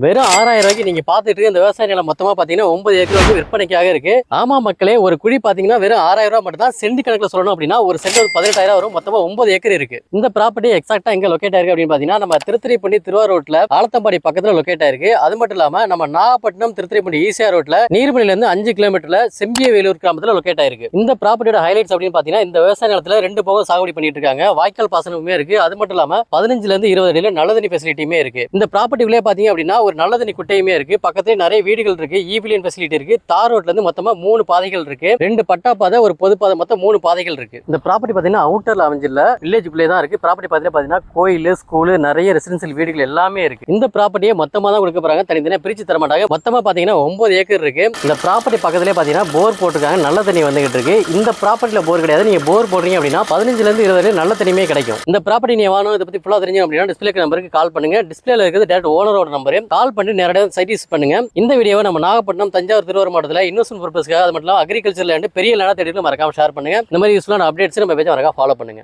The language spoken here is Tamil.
வெறும் 6000 ரூபாய்க்கு நீங்க பாத்துட்டு இருக்க இந்த விவசாய நிலம் மொத்தமா பாத்தீங்கன்னா 9 ஏக்கர் வந்து விற்பனைக்காக இருக்கு. ஆமா மக்களே, ஒரு குழி பாத்தீங்கன்னா வெறும் 6000 ரூபாய் மட்டும் தான். சென்ட் கணக்குல சொல்லணும் அப்படின்னா ஒரு சென்ட் 18000 வரும். மொத்தமா 9 ஏக்கர் இருக்கு. இந்த ப்ராப்பர்ட்டி எக்ஸாக்டா எங்க லொகேட் ஆயிருக்கு அப்படின்னு பாத்தீங்கன்னா நம்ம திருத்துறைப்பூண்டி திருவாரூர் ரோட்ல ஆலத்தம்பாடி பக்கத்துல லொகேட் ஆயிருக்கு. அது மட்டும் இல்லாம நம்ம நாகப்பட்டினம் திருத்துறைப்பூண்டி ஈசிஆர் ரோட்ல நீர்மலையில இருந்து 5 கிலோமீட்டர்ல செம்பிய வேலூர் கிராமத்துல லொகேட் ஆயிருக்கு. இந்த ப்ராப்பர்ட்டியோட ஹைலைட்ஸ் அப்படின்னு பாத்தீங்கன்னா இந்த விவசாய நிலத்துல 2 போகம் சாகுபடி பண்ணிட்டு இருக்காங்க. வாய்க்கால் பாசனமுமே இருக்கு. அது மட்டும் இல்லாம 15ல இருந்து 20 அடியில நல்ல தண்ணி ஃபெசிலிட்டியுமே இருக்கு. இந்த ப்ராப்பர்ட்டிக்குள்ளே பாத்தீங்க அப்படின்னா ஒரு நல்ல தண்ணி குட்டையுமே இருக்கு. பக்கத்துல நிறைய வீடுகள் இருக்கு. ஈபிலியன் ஃபெசிலிட்டி இருக்கு. தார் ரோட்ல இருந்து மொத்தமா 3 பாதைகள் இருக்கு. 2 பட்டா பாதை, ஒரு பொது பாதை, மொத்தம் 3 பாதைகள் இருக்கு. இந்த ப்ராப்பர்ட்டி பாத்தீங்கன்னா அவுட்டர்ல அமைஞ்சில்ல, வில்லேஜுக்குள்ளே தான் இருக்கு. ப்ராப்பர்ட்டி பாத்தீங்கன்னா கோயில், ஸ்கூல், நிறைய ரெசிடென்சியல் வீடுகள் எல்லாமே இருக்கு. இந்த ப்ராப்பர்ட்டியை மொத்தமா தான் கொடுக்க போறாங்க. தனித்தனியா பிரிச்சு தர மாட்டாங்க. மொத்தமா பாத்தீங்கன்னா 9 ஏக்கர் இருக்கு. இந்த ப்ராப்பர்ட்டி பக்கத்துலயே பாத்தீங்கன்னா போர் போட்டுருக்காங்க. நல்ல தண்ணி வந்துகிட்டு இருக்கு. இந்த ப்ராப்பர்ட்டில போர் கிடையாது. நீங்க போர் போடுறீங்க அப்படின்னா 15ல இருந்து 20 நல்ல தண்ணியுமே கிடைக்கும். இந்த ப்ராப்பர்ட்டி நீங்க வாங்கணும், இதை பத்தி ஃபுல்லா தெரிஞ்சு அப்படின்னா டிஸ்பிளே நம்பருக்கு கால் பண்ணுங்க. டிஸ்பிளேல இருக்கிறது டைரக்ட் ஓனரோட நம்பர். கால் பண்ணி நேரடியாக சைட் விசிட் பண்ணுங்க. இந்த வீடியோவை நம்ம நாகப்பட்டினம், தஞ்சாவூர், திருவாரூர் மாவட்டத்தில் இன்வெஸ்ட்மெண்ட் பர்பஸ்க்காக, அது மட்டும் இல்லாம அக்ரிகல்ச்சர் லேண்ட் பெரிய லேண்டா தேடி மறக்காம ஷேர் பண்ணுங்க. இந்த மாதிரி யூஸ்ஃபுல்லான அப்டேட்ஸ் நம்ம பேஜை மறக்காம ஃபாலோ பண்ணுங்க.